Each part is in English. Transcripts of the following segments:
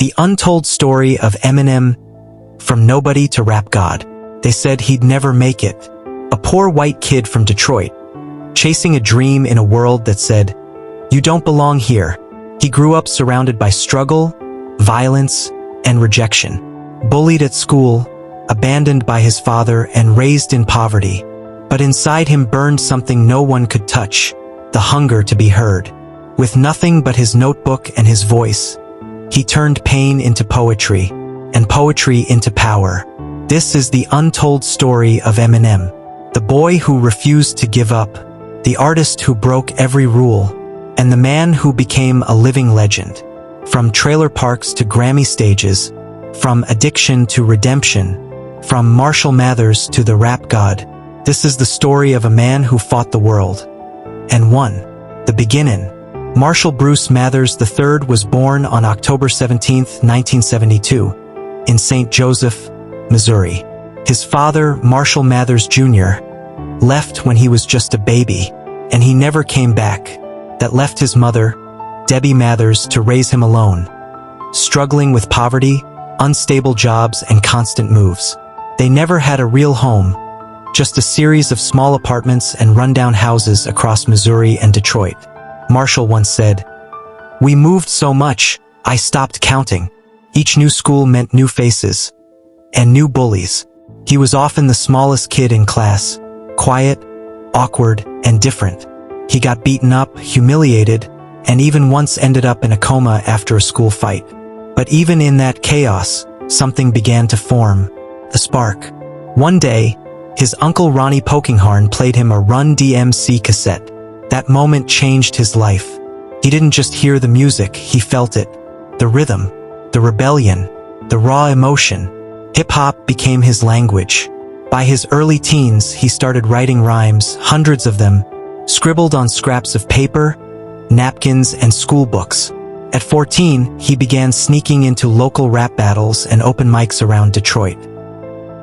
The untold story of Eminem, from nobody to rap god. They said he'd never make it. A poor white kid from Detroit, chasing a dream in a world that said, "You don't belong here." He grew up surrounded by struggle, violence, and rejection. Bullied at school, abandoned by his father, and raised in poverty. But inside him burned something no one could touch, the hunger to be heard. With nothing but his notebook and his voice, he turned pain into poetry, and poetry into power. This is the untold story of Eminem, the boy who refused to give up, the artist who broke every rule, and the man who became a living legend. From trailer parks to Grammy stages, from addiction to redemption, from Marshall Mathers to the rap god, this is the story of a man who fought the world and won. The beginning. Marshall Bruce Mathers III was born on October 17, 1972, in St. Joseph, Missouri. His father, Marshall Mathers Jr., left when he was just a baby, and he never came back. That left his mother, Debbie Mathers, to raise him alone, struggling with poverty, unstable jobs, and constant moves. They never had a real home, just a series of small apartments and rundown houses across Missouri and Detroit. Marshall once said, "We moved so much, I stopped counting. Each new school meant new faces and new bullies." He was often the smallest kid in class, quiet, awkward, and different. He got beaten up, humiliated, and even once ended up in a coma after a school fight. But even in that chaos, something began to form, a spark. One day, his uncle Ronnie Polkinghorne played him a Run DMC cassette. That moment changed his life. He didn't just hear the music, he felt it. The rhythm, the rebellion, the raw emotion. Hip-hop became his language. By his early teens, he started writing rhymes, hundreds of them, scribbled on scraps of paper, napkins, and school books. At 14, he began sneaking into local rap battles and open mics around Detroit.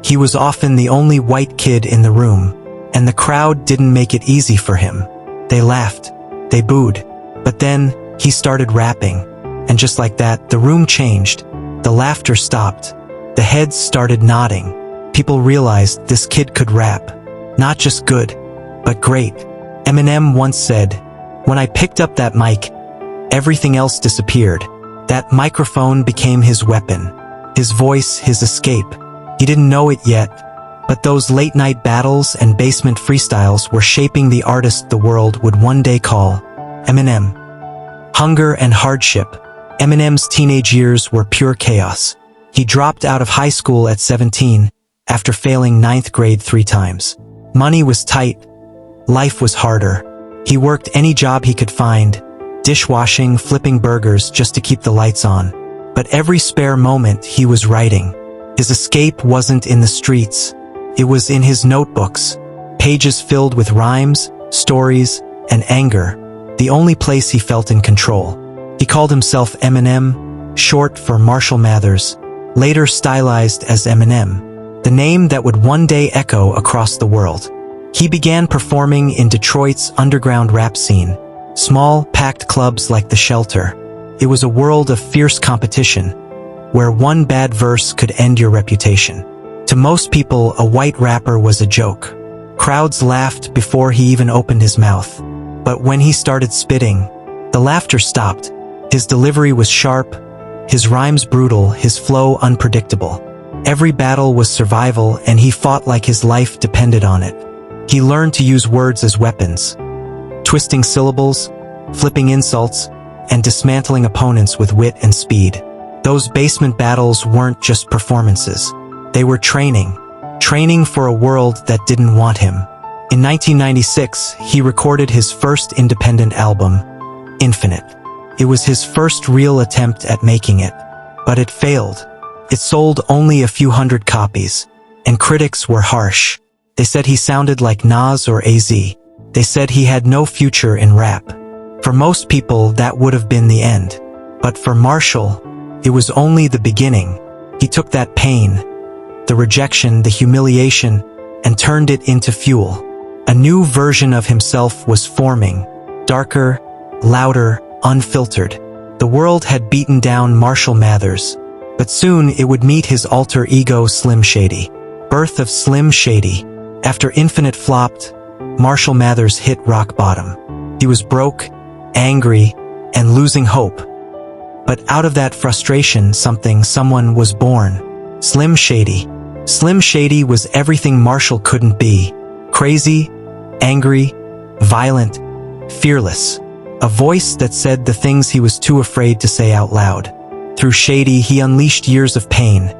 He was often the only white kid in the room, and the crowd didn't make it easy for him. They laughed, they booed, but then he started rapping, and just like that, the room changed. The laughter stopped. The heads started nodding. People realized this kid could rap. Not just good, but great. Eminem once said, "When I picked up that mic, everything else disappeared." That microphone became his weapon, his voice, his escape. He didn't know it yet, but those late-night battles and basement freestyles were shaping the artist the world would one day call Eminem. Hunger and hardship. Eminem's teenage years were pure chaos. He dropped out of high school at 17, after failing 9th grade 3 times. Money was tight. Life was harder. He worked any job he could find, dishwashing, flipping burgers just to keep the lights on. But every spare moment he was writing. His escape wasn't in the streets. It was in his notebooks, pages filled with rhymes, stories, and anger, the only place he felt in control. He called himself Eminem, short for Marshall Mathers, later stylized as Eminem, the name that would one day echo across the world. He began performing in Detroit's underground rap scene, small, packed clubs like The Shelter. It was a world of fierce competition, where one bad verse could end your reputation. To most people, a white rapper was a joke. Crowds laughed before he even opened his mouth. But when he started spitting, the laughter stopped. His delivery was sharp, his rhymes brutal, his flow unpredictable. Every battle was survival, and he fought like his life depended on it. He learned to use words as weapons, twisting syllables, flipping insults, and dismantling opponents with wit and speed. Those basement battles weren't just performances. They were training for a world that didn't want him. In 1996, he recorded his first independent album, Infinite. It was his first real attempt at making it, but it failed. It sold only a few hundred copies, and critics were harsh. They said he sounded like Nas or AZ. They said he had no future in rap. For most people, that would have been the end. But for Marshall, it was only the beginning. He took that pain, the rejection, the humiliation, and turned it into fuel. A new version of himself was forming, darker, louder, unfiltered. The world had beaten down Marshall Mathers, but soon it would meet his alter ego Slim Shady. Birth of Slim Shady. After Infinite flopped, Marshall Mathers hit rock bottom. He was broke, angry, and losing hope. But out of that frustration, someone was born. Slim Shady. Slim Shady was everything Marshall couldn't be. Crazy, angry, violent, fearless. A voice that said the things he was too afraid to say out loud. Through Shady, he unleashed years of pain.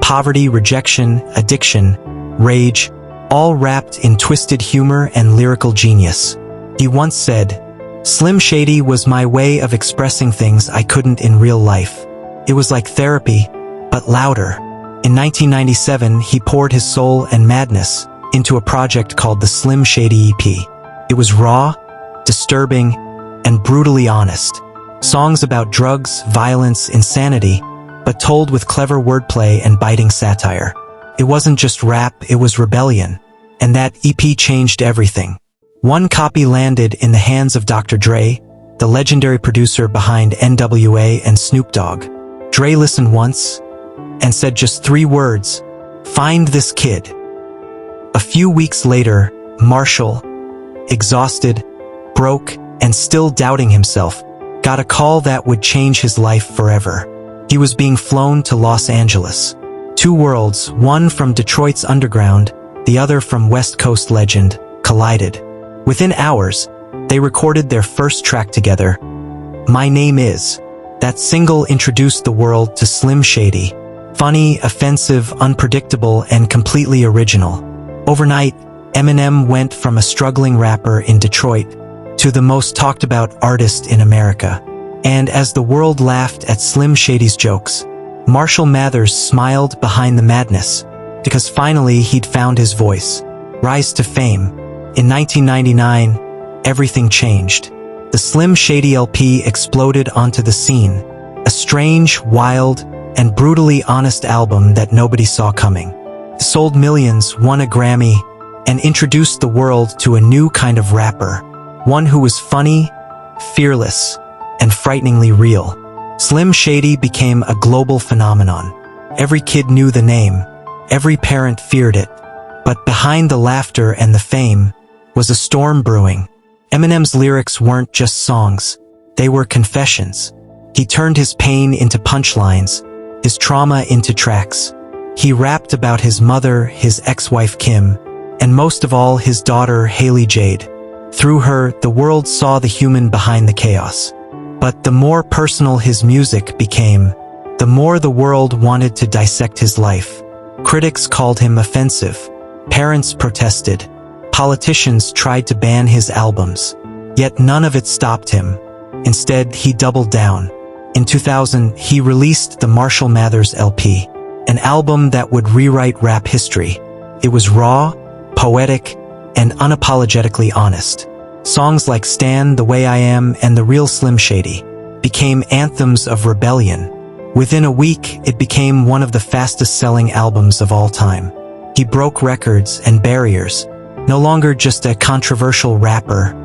Poverty, rejection, addiction, rage, all wrapped in twisted humor and lyrical genius. He once said, "Slim Shady was my way of expressing things I couldn't in real life. It was like therapy, but louder." In 1997, he poured his soul and madness into a project called the Slim Shady EP. It was raw, disturbing, and brutally honest. Songs about drugs, violence, insanity, but told with clever wordplay and biting satire. It wasn't just rap, it was rebellion. And that EP changed everything. One copy landed in the hands of Dr. Dre, the legendary producer behind NWA and Snoop Dogg. Dre listened once and said just 3 words, "Find this kid." A few weeks later, Marshall, exhausted, broke, and still doubting himself, got a call that would change his life forever. He was being flown to Los Angeles. 2 worlds, one from Detroit's underground, the other from West Coast legend, collided. Within hours, they recorded their first track together. My Name Is. That single introduced the world to Slim Shady. Funny, offensive, unpredictable, and completely original. Overnight, Eminem went from a struggling rapper in Detroit to the most talked about artist in America. And as the world laughed at Slim Shady's jokes, Marshall Mathers smiled behind the madness, because finally he'd found his voice. Rise to fame. In 1999, everything changed. The Slim Shady LP exploded onto the scene, a strange, wild, and brutally honest album that nobody saw coming. It sold millions, won a Grammy, and introduced the world to a new kind of rapper, one who was funny, fearless, and frighteningly real. Slim Shady became a global phenomenon. Every kid knew the name, every parent feared it, but behind the laughter and the fame was a storm brewing. Eminem's lyrics weren't just songs, they were confessions. He turned his pain into punchlines, his trauma into tracks. He rapped about his mother, his ex-wife Kim, and most of all his daughter Haley Jade. Through her, the world saw the human behind the chaos. But the more personal his music became, the more the world wanted to dissect his life. Critics called him offensive. Parents protested. Politicians tried to ban his albums. Yet none of it stopped him. Instead, he doubled down. In 2000, he released the Marshall Mathers LP, an album that would rewrite rap history. It was raw, poetic, and unapologetically honest. Songs like Stan, The Way I Am, and The Real Slim Shady became anthems of rebellion. Within a week, it became one of the fastest-selling albums of all time. He broke records and barriers, no longer just a controversial rapper.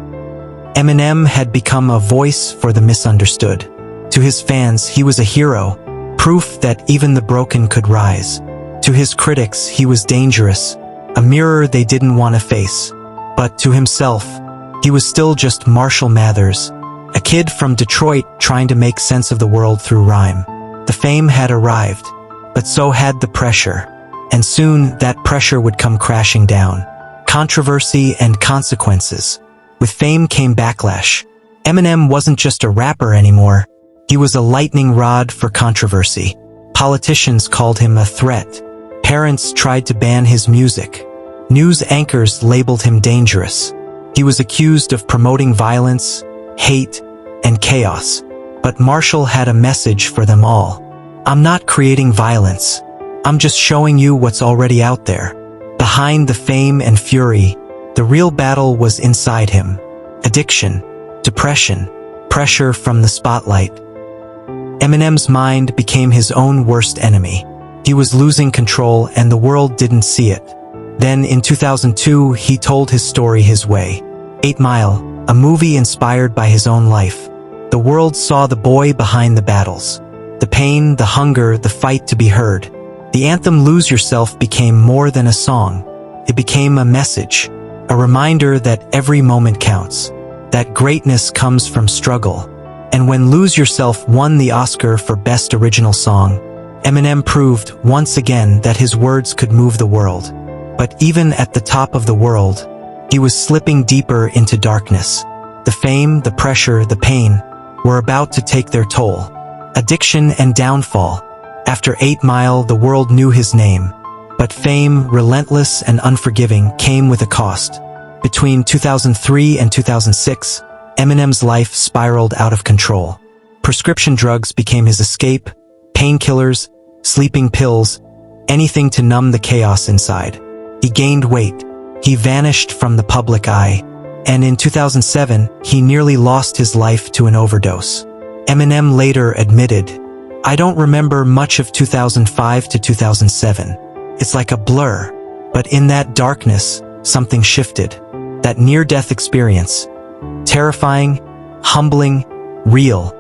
Eminem had become a voice for the misunderstood. To his fans, he was a hero, proof that even the broken could rise. To his critics, he was dangerous, a mirror they didn't want to face. But to himself, he was still just Marshall Mathers, a kid from Detroit trying to make sense of the world through rhyme. The fame had arrived, but so had the pressure. And soon, that pressure would come crashing down. Controversy and consequences. With fame came backlash. Eminem wasn't just a rapper anymore. He was a lightning rod for controversy. Politicians called him a threat. Parents tried to ban his music. News anchors labeled him dangerous. He was accused of promoting violence, hate, and chaos. But Marshall had a message for them all. I'm not creating violence. I'm just showing you what's already out there. Behind the fame and fury, the real battle was inside him. Addiction, depression, pressure from the spotlight. Eminem's mind became his own worst enemy. He was losing control and the world didn't see it. Then in 2002, he told his story his way. 8 Mile, a movie inspired by his own life. The world saw the boy behind the battles. The pain, the hunger, the fight to be heard. The anthem Lose Yourself became more than a song. It became a message, a reminder that every moment counts, that greatness comes from struggle. And when Lose Yourself won the Oscar for Best Original Song, Eminem proved once again that his words could move the world. But even at the top of the world, he was slipping deeper into darkness. The fame, the pressure, the pain were about to take their toll. Addiction and downfall. After 8 Mile, the world knew his name. But fame, relentless and unforgiving, came with a cost. Between 2003 and 2006, Eminem's life spiraled out of control. Prescription drugs became his escape, painkillers, sleeping pills, anything to numb the chaos inside. He gained weight. He vanished from the public eye. And in 2007, he nearly lost his life to an overdose. Eminem later admitted, "I don't remember much of 2005 to 2007. It's like a blur. But in that darkness, something shifted. That near-death experience, terrifying, humbling, real,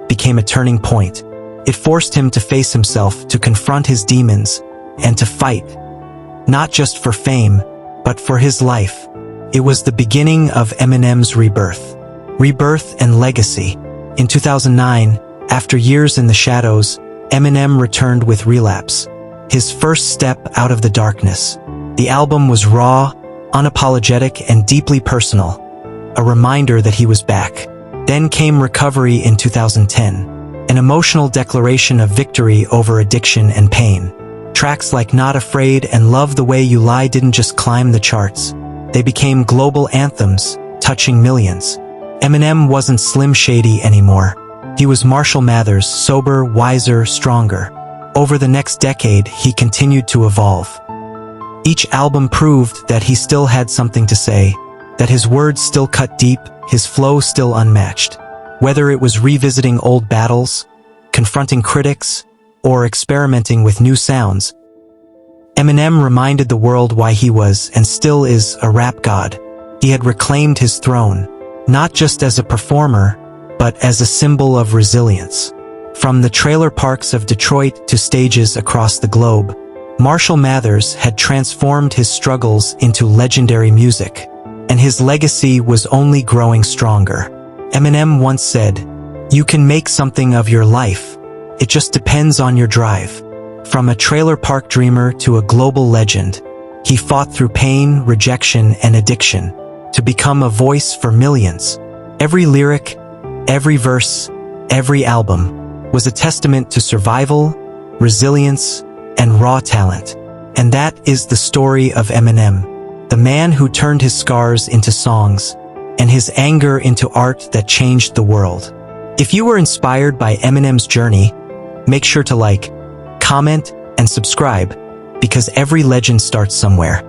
became a turning point. It forced him to face himself, to confront his demons, and to fight. Not just for fame, but for his life. It was the beginning of Eminem's rebirth. Rebirth and legacy. In 2009, after years in the shadows, Eminem returned with Relapse, his first step out of the darkness. The album was raw, unapologetic, and deeply personal, a reminder that he was back. Then came Recovery in 2010, an emotional declaration of victory over addiction and pain. Tracks like Not Afraid and Love the Way You Lie didn't just climb the charts. They became global anthems, touching millions. Eminem wasn't Slim Shady anymore. He was Marshall Mathers, sober, wiser, stronger. Over the next decade, he continued to evolve. Each album proved that he still had something to say, that his words still cut deep, his flow still unmatched. Whether it was revisiting old battles, confronting critics, or experimenting with new sounds, Eminem reminded the world why he was, and still is, a rap god. He had reclaimed his throne, not just as a performer, but as a symbol of resilience. From the trailer parks of Detroit to stages across the globe, Marshall Mathers had transformed his struggles into legendary music, and his legacy was only growing stronger. Eminem once said, "You can make something of your life. It just depends on your drive." From a trailer park dreamer to a global legend, he fought through pain, rejection, and addiction to become a voice for millions. Every lyric, every verse, every album was a testament to survival, resilience, and raw talent. And that is the story of Eminem, the man who turned his scars into songs and his anger into art that changed the world. If you were inspired by Eminem's journey, make sure to like, comment, and subscribe, because every legend starts somewhere.